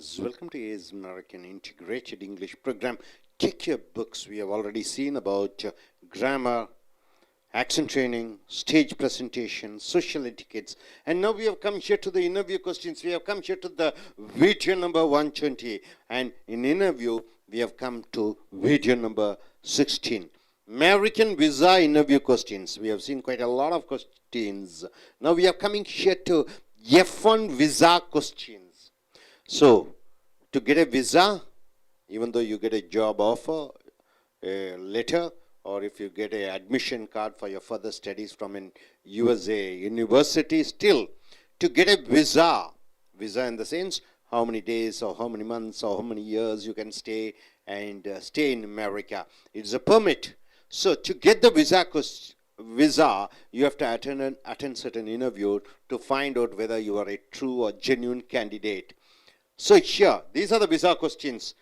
friends, welcome to AIS American Integrated English Program. Take your books. We have already seen about grammar, accent training, stage presentation, social etiquettes, and now we have come here to the interview questions. We have come here to the video number 120, and in interview we have come to video number 16. American visa interview questions. We have seen quite a lot of questions. Now we are coming here to F1 visa questions. So, to get a visa, even though you get a job offer, a letter, or if you get an admission card for your further studies from an USA university, still, to get a visa in the sense, how many days or how many months or how many years you can stay and stay in America. It's a permit. So, to get the visa, you have to attend certain interview to find out whether you are a true or genuine candidate. So here, these are the visa questions.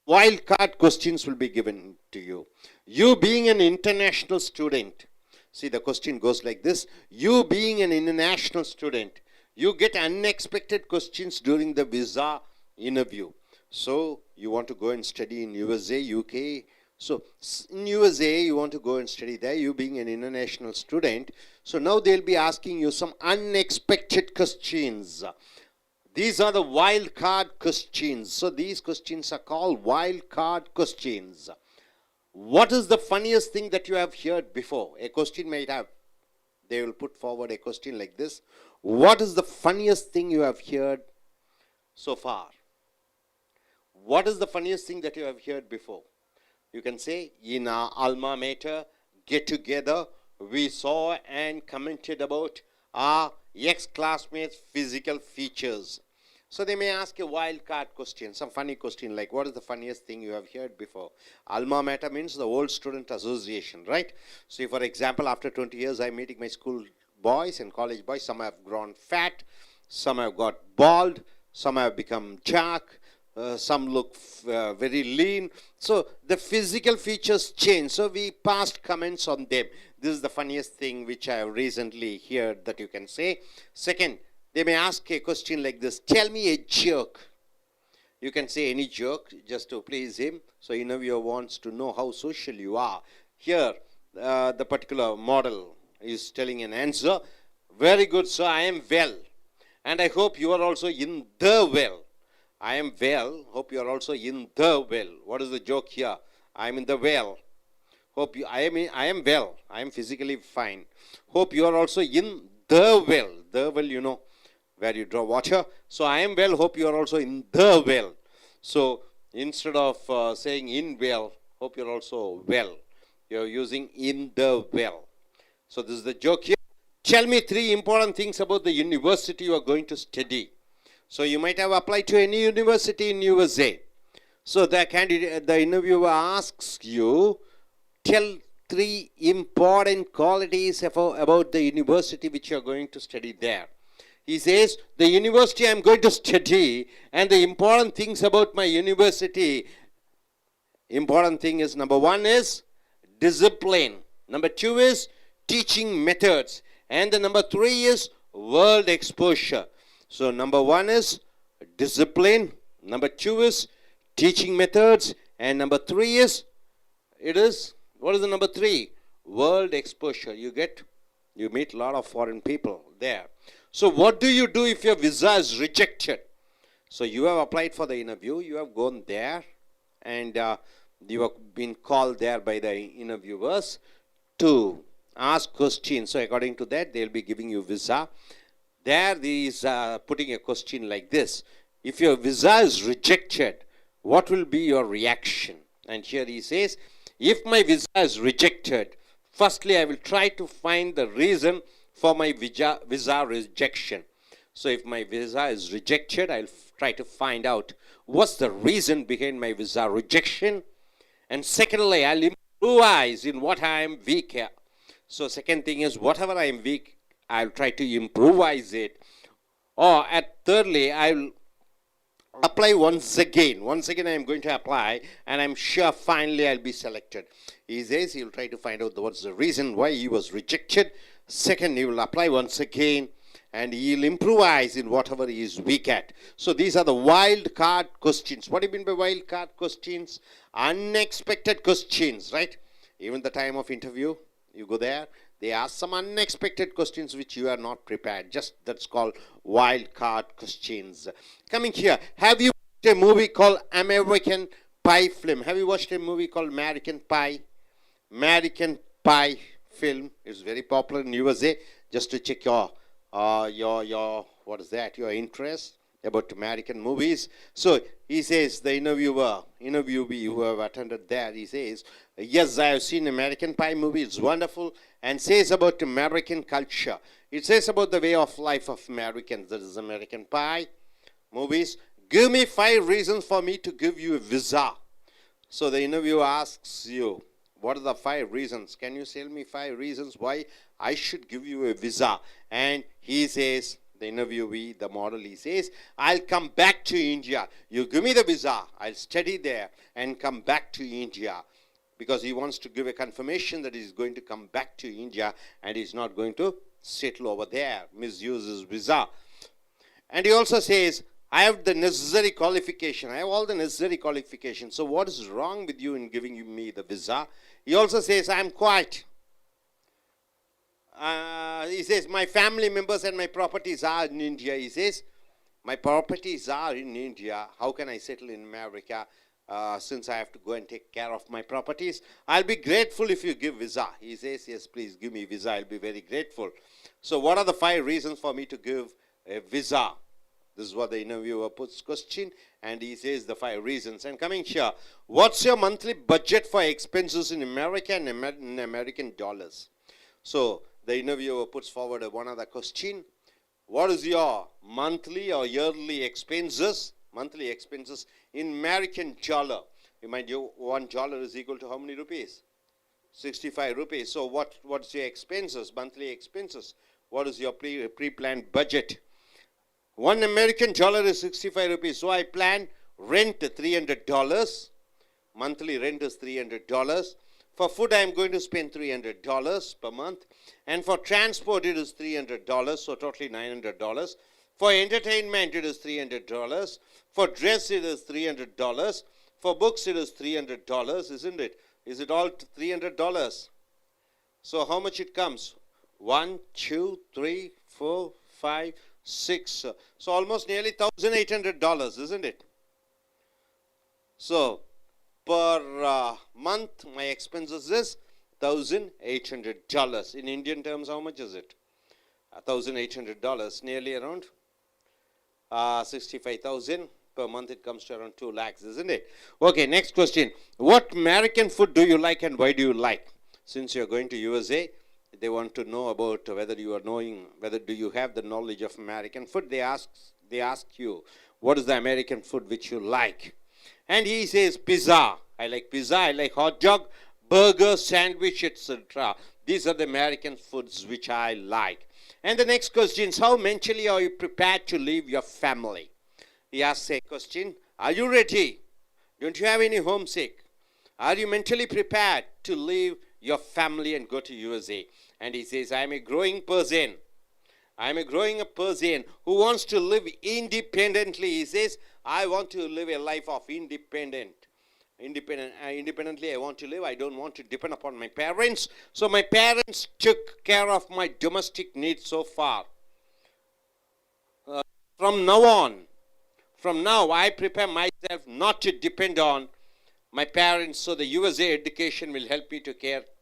Wildcard questions will be given to you. You being an international student, see the question goes like this. You being an international student, you get unexpected questions during the visa interview. So you want to go and study in USA, UK. So in USA, you want to go and study there, you being an international student. So now they'll be asking you some unexpected questions. These are the wild card questions. So these questions are called wild card questions. What is the funniest thing that you have heard before? A question might have. They will put forward a question like this. What is the funniest thing you have heard so far? What is the funniest thing that you have heard before? You can say, in our alma mater get together, we saw and commented about our ex-classmates' physical features. So they may ask a wild card question, some funny question like, what is the funniest thing you have heard before? Alma mater means the old student association, right? So for example, after 20 years, I'm meeting my school boys and college boys. Some have grown fat, some have got bald, some have become jack, some look very lean. So the physical features change. So we passed comments on them. This is the funniest thing which I have recently heard that you can say. Second, they may ask a question like this. Tell me a joke. You can say any joke just to please him. So interviewer wants to know how social you are. Here, the particular model is telling an answer. Very good, sir. I am well. And I hope you are also in the well. I am well. Hope you are also in the well. What is the joke here? I am in the well. Hope you. I am well. I am physically fine. Hope you are also in the well. The well, you know, where you draw water. So I am well. Hope you are also in the well. So instead of saying in well, hope you are also well. You are using in the well. So this is the joke here. Tell me 3 important things about the university you are going to study. So you might have applied to any university in USA. So the interviewer asks you, tell 3 important qualities about the university which you are going to study there. He says, the university I am going to study and the important things about my university. Important thing is, number 1 is discipline. Number 2 is teaching methods. And the number 3 is world exposure. So number 1 is discipline. Number 2 is teaching methods. And number 3 is, what is the number 3? World exposure. You meet a lot of foreign people there. So what do you do if your visa is rejected? So you have applied for the interview. You have gone there. And you have been called there by the interviewers to ask questions. So according to that, they'll be giving you visa. There he is putting a question like this. If your visa is rejected, what will be your reaction? And here he says, if my visa is rejected, firstly I will try to find the reason for my visa rejection. So if my visa is rejected, I'll try to find out what's the reason behind my visa rejection. And secondly, I'll improvise in what I am weak at. So second thing is, whatever I am weak, I'll try to improvise it. Or thirdly, I'll apply once again. Once again, I'm going to apply, and I'm sure finally I'll be selected. He says he'll try to find out what's the reason why he was rejected. Second, he will apply once again, and he'll improvise in whatever he is weak at. So these are the wild card questions. What do you mean by wild card questions? Unexpected questions, right? Even the time of interview, you go there, they ask some unexpected questions which you are not prepared. Just that's called wild card questions. Coming here, have you watched a movie called American Pie film? Have you watched a movie called American Pie? American Pie film is very popular in USA. Just to check your what is that? Your interest about American movies. So he says, the interviewee who have attended there, he says, yes, I have seen American Pie movie. It's wonderful, and says about American culture. It says about the way of life of Americans. That is American Pie movies. Give me 5 reasons for me to give you a visa. So the interviewer asks you, what are the 5 reasons? Can you tell me 5 reasons why I should give you a visa? And he says, the interviewee, the model, he says, I'll come back to India. You give me the visa, I'll study there and come back to India. Because he wants to give a confirmation that he's going to come back to India and he's not going to settle over there, misuse his visa. And he also says, I have the necessary qualification. I have all the necessary qualifications. So what is wrong with you in giving me the visa? He also says, I'm quiet. He says, my family members and my properties are in India. He says, my properties are in India. How can I settle in America since I have to go and take care of my properties? I'll be grateful if you give visa. He says, yes, please give me visa. I'll be very grateful. So what are the 5 reasons for me to give a visa? This is what the interviewer puts question, and he says the 5 reasons. And coming here, what's your monthly budget for expenses in America and in American dollars? So the interviewer puts forward one other question. What is your monthly or yearly expenses? Monthly expenses in American dollar. Remind you, $1 is equal to how many rupees? 65 rupees. So what's your expenses, monthly expenses? What is your pre-planned budget? 1 American dollar is 65 rupees. So I plan rent $300. Monthly rent is $300. For food, I am going to spend $300 per month. And for transport, it is $300. So totally $900. For entertainment, it is $300. For dress, it is $300. For books, it is $300, isn't it? Is it all $300? So how much it comes? 1, 2, 3, 4, 5, 6. So almost nearly $1,800, isn't it? So per month, my expenses is $1,800. In Indian terms, how much is it? $1,800, nearly around 65,000. Per month it comes to around 2 lakhs, isn't it? Okay, next question. What American food do you like and why do you like? Since you're going to USA, they want to know about whether you are knowing, whether do you have the knowledge of American food. They ask you, what is the American food which you like? And he says, pizza. I like pizza, I like hot dog, burger, sandwich, etc. These are the American foods which I like. And the next question is, how mentally are you prepared to leave your family? He asks a question, are you ready? Don't you have any homesick? Are you mentally prepared to leave your family and go to USA? And he says, I am a growing person. I am a growing person who wants to live independently. He says, I want to live a life of independently I want to live. I don't want to depend upon my parents. So my parents took care of my domestic needs so far. From now, I prepare myself not to depend on my parents, so the USA education will help me to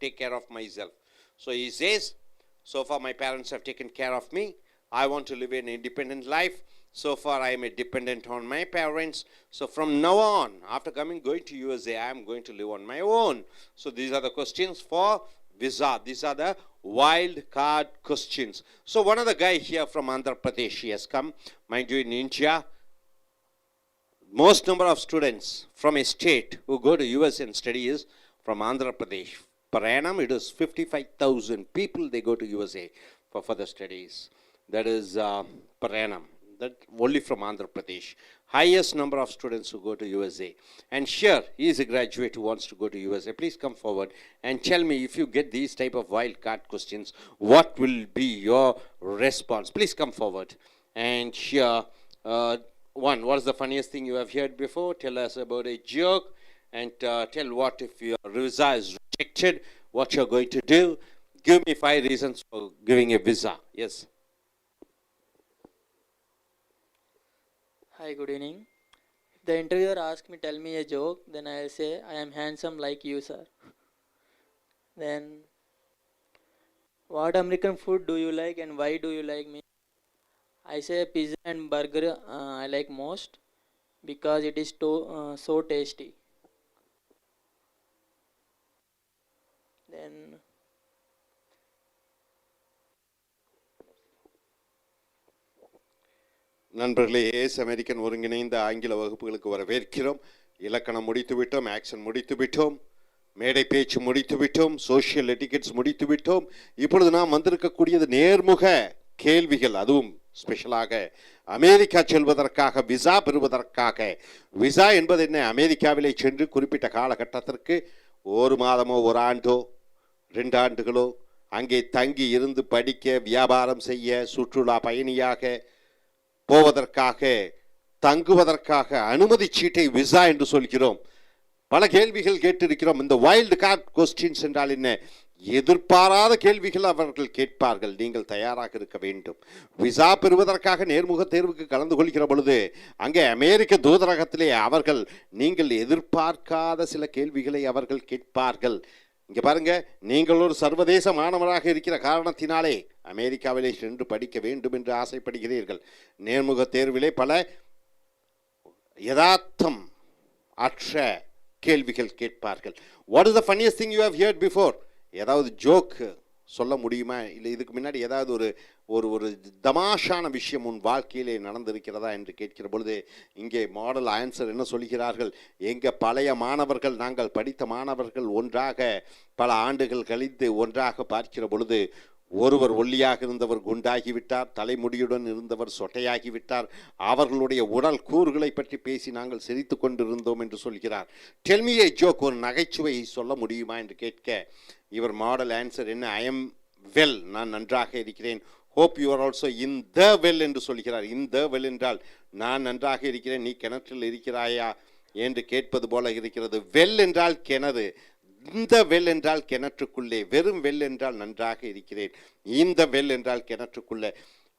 take care of myself. So he says, so far my parents have taken care of me. I want to live an independent life. So far I am a dependent on my parents. So from now on, after going to USA, I am going to live on my own. So these are the questions for visa. These are the wild card questions. So one of the guy here from Andhra Pradesh, he has come, mind you, in India. Most number of students from a state who go to US and study is from Andhra Pradesh. Per annum, it is 55,000 people they go to USA for further studies. That is per annum. that only from Andhra Pradesh. Highest number of students who go to USA. And here, he is a graduate who wants to go to USA. Please come forward and tell me, if you get these type of wild card questions, what will be your response? Please come forward. And here, what is the funniest thing you have heard before? Tell us about a joke, and tell what if your visa is rejected, what you're going to do. Give me 5 reasons for giving a visa. Yes. Hi, good evening. If the interviewer asks me, tell me a joke, then I'll say, I am handsome like you, sir. Then, what American food do you like and why do you like me? I say pizza and burger I like most because it is so tasty. Then, நண்பர்களே, ace American ஒருங்கிணைந்த ஆங்கில வகுப்புகளுக்கு வரவேற்கிறோம். இலக்கணம் முடித்து விட்டோம், action முடித்து விட்டோம், மேடை பேச்சு முடித்து விட்டோம், சோஷியல் எட்டிகெட்ஸ் முடித்து விட்டோம். இப்பொழுது நாம் வந்திருக்கக்கூடியது நேர்முக கேள்விகள், அதுவும் ஸ்பெஷலாக அமெரிக்கா செல்வதற்காக விசா பெறுவதற்காக. விசா என்பது என்ன? அமெரிக்காவிலே சென்று குறிப்பிட்ட காலகட்டத்திற்கு 1 மாதமோ 1 ஆண்டோ 2 ஆண்டுகளோ அங்கே தங்கி இருந்து படிக்க, வியாபாரம் செய்ய, சுற்றுலா பயணியாக போவதற்காக, தங்குவதற்காக அனுமதி சீட்டை விசா என்று சொல்கிறோம். பல கேள்விகள் கேட்டிருக்கிறோம். இந்த வைல்டு கார்டு கொஸ்டின்ஸ் என்றால் என்ன? எதிர்பாராத கேள்விகள் அவர்கள் கேட்பார்கள். நீங்கள் தயாராக இருக்க வேண்டும். விசா பெறுவதற்காக நேர்முக தேர்வுக்கு கலந்து கொள்கிற பொழுது அங்கே அமெரிக்க தூதரகத்திலே அவர்கள் நீங்கள் எதிர்பார்க்காத சில கேள்விகளை அவர்கள் கேட்பார்கள். இங்கே பாருங்க, நீங்கள் ஒரு சர்வதேச மாணவராக இருக்கிற காரணத்தினாலே அமெரிக்காவிலே சென்று படிக்க வேண்டும் என்று ஆசைப்படுகிறீர்கள். நேர்முக தேர்விலே பல யதார்த்தம் அற்ற கேள்விகள் கேட்பார்கள். What is the funniest thing you have heard before? ஏதாவது ஜோக் சொல்ல முடியுமா? இல்லை இதுக்கு முன்னாடி ஏதாவது ஒரு ஒரு தமாஷான விஷயம் உன் வாழ்க்கையிலே நடந்திருக்கிறதா என்று கேட்கிற பொழுது இங்கே மாடல் ஆன்சர் என்ன சொல்கிறார்கள்? எங்கள் பழைய மாணவர்கள், நாங்கள் படித்த மாணவர்கள் ஒன்றாக பல ஆண்டுகள் கழித்து ஒன்றாக பார்க்கிற பொழுது ஒருவர் ஒல்லியாக இருந்தவர் குண்டாகிவிட்டார், தலைமுடியுடன் இருந்தவர் சொட்டையாகிவிட்டார். அவர்களுடைய உடல் கூறுகளை பற்றி பேசி நாங்கள் சிரித்து கொண்டிருந்தோம் என்று சொல்கிறார். டெல் மீ எ ஜோக், ஒரு நகைச்சுவை சொல்ல முடியுமா என்று கேட்க இவர் மாடல் ஆன்சர் என்ன? ஐ எம் வெல், நான் நன்றாக இருக்கிறேன். Hope you are also in the well என்று சொல்கிறார். இன் த வெல் என்றால் நான் நன்றாக இருக்கிறேன், நீ கிணற்றில் இருக்கிறாயா என்று கேட்பது போல இருக்கிறது. வெல் என்றால் கிணறு, இந்த வெல் என்றால் கிணற்றுக்குள்ளே. வெறும் வெல் என்றால் நன்றாக இருக்கிறேன், இந்த வெல் என்றால் கிணற்றுக்குள்ளே.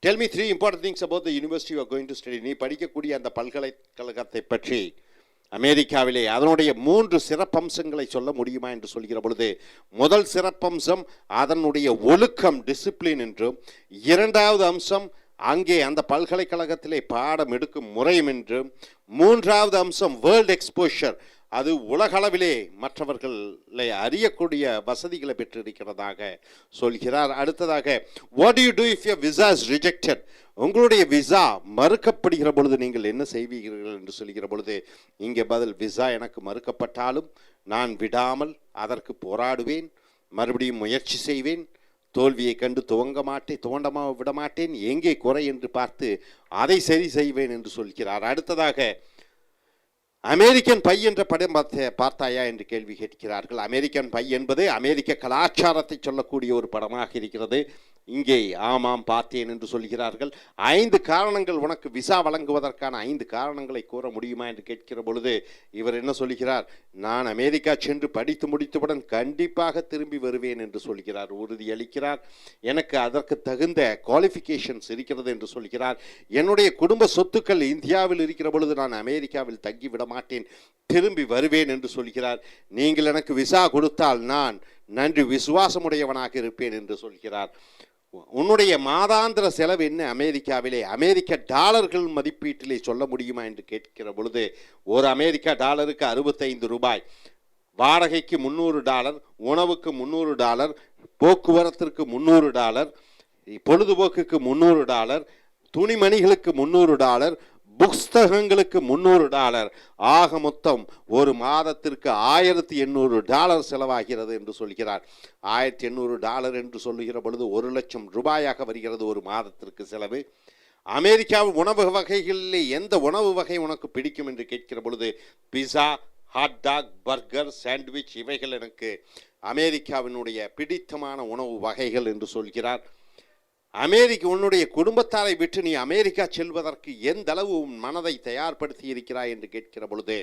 Tell me 3 important things about the university you are going to study. நீ படிக்கக்கூடிய அந்த பல்கலைக்கழகத்தை பற்றி அமெரிக்காவிலே அதனுடைய 3 சிறப்பம்சங்களை சொல்ல முடியுமா என்று சொல்கிற பொழுது, முதல் சிறப்பம்சம் அதனுடைய ஒழுக்கம், டிசிப்ளின் என்றும், 2வது அம்சம் அங்கே அந்த பல்கலைக்கழகத்திலே பாடம் எடுக்கும் முறையும் என்றும், 3வது அம்சம் வேர்ல்ட் எக்ஸ்போஷர், அது உலகளவிலே மற்றவர்களை அறியக்கூடிய வசதிகளை பெற்றிருக்கிறதாக சொல்கிறார். அடுத்ததாக, what do you do if your visa is rejected? உங்களுடைய விசா மறுக்கப்படுகிற பொழுது நீங்கள் என்ன செய்வீர்கள் என்று சொல்கிற பொழுது இங்கே பதில், விசா எனக்கு மறுக்கப்பட்டாலும் நான் விடாமல் அதற்கு போராடுவேன், மறுபடியும் முயற்சி செய்வேன், தோல்வியை கண்டு துவண்டமாக விடமாட்டேன், எங்கே குறை என்று பார்த்து அதை சரி செய்வேன் என்று சொல்கிறார். அடுத்ததாக, அமெரிக்கன் பை என்ற படம் பார்த்தாயா என்று கேள்வி கேட்கிறார்கள். அமெரிக்கன் பை என்பது அமெரிக்க கலாச்சாரத்தை சொல்லக்கூடிய ஒரு படமாக இருக்கிறது. இங்கே ஆமாம் பார்த்தேன் என்று சொல்கிறார்கள். 5 காரணங்கள், உனக்கு விசா வழங்குவதற்கான 5 காரணங்களை கூற முடியுமா என்று கேட்கிற பொழுது இவர் என்ன சொல்கிறார்? நான் அமெரிக்கா சென்று படித்து முடித்தவுடன் கண்டிப்பாக திரும்பி வருவேன் என்று சொல்கிறார், உறுதியளிக்கிறார். எனக்கு அதற்கு தகுந்த குவாலிஃபிகேஷன்ஸ் இருக்கிறது என்று சொல்கிறார். என்னுடைய குடும்ப சொத்துக்கள் இந்தியாவில் இருக்கிற பொழுது நான் அமெரிக்காவில் தங்கிவிட மாட்டேன், திரும்பி வருவேன் என்று சொல்கிறார். நீங்கள் எனக்கு விசா கொடுத்தால் நான் நன்றி விசுவாசமுடையவனாக இருப்பேன் என்று சொல்கிறார். உன்னுடைய மாதாந்திர செலவு என்ன அமெரிக்காவிலே? அமெரிக்க டாலர்கள் மதிப்பீட்டிலே சொல்ல முடியுமா என்று கேட்கிற பொழுது, ஒரு அமெரிக்க டாலருக்கு 65 ரூபாய், வாடகைக்கு $300, உணவுக்கு $300, போக்குவரத்திற்கு $300, பொழுதுபோக்குக்கு $300, துணிமணிகளுக்கு $300, புஸ்தகங்களுக்கு $300, ஆக மொத்தம் ஒரு மாதத்திற்கு $1800 செலவாகிறது என்று சொல்கிறார். $1800 என்று சொல்லுகிற பொழுது 1,00,000 ரூபாயாக வருகிறது ஒரு மாதத்திற்கு செலவு. அமெரிக்காவில் உணவு வகைகளிலே எந்த உணவு வகை உனக்கு பிடிக்கும் என்று கேட்கிற பொழுது pizza, hot dog, burger, sandwich இவைகள் எனக்கு அமெரிக்காவினுடைய பிடித்தமான உணவு வகைகள் என்று சொல்கிறார். உன்னுடைய குடும்பத்தாரை விட்டு நீ அமெரிக்கா செல்வதற்கு எந்த அளவு உன் மனதை தயார்படுத்தி இருக்கிறாய் என்று கேட்கிற பொழுது,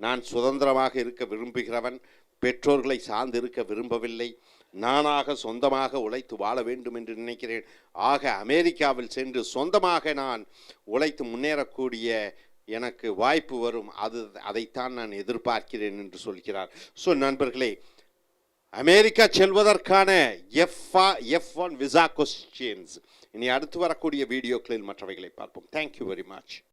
நான் சுதந்திரமாக இருக்க விரும்புகிறவன், பெற்றோர்களை சார்ந்து இருக்க விரும்பவில்லை, நானாக சொந்தமாக உழைத்து வாழ வேண்டும் என்று நினைக்கிறேன். ஆக அமெரிக்காவில் சென்று சொந்தமாக நான் உழைத்து முன்னேறக்கூடிய எனக்கு வாய்ப்பு வரும், அதைத்தான் நான் எதிர்பார்க்கிறேன் என்று சொல்கிறார். ஸோ நண்பர்களே, அமெரிக்கா செல்வதற்கான F1 விசா கொஸ்டின்ஸ் இனி அடுத்து வரக்கூடிய வீடியோக்களில் மற்றவைகளை பார்ப்போம். Thank you very much.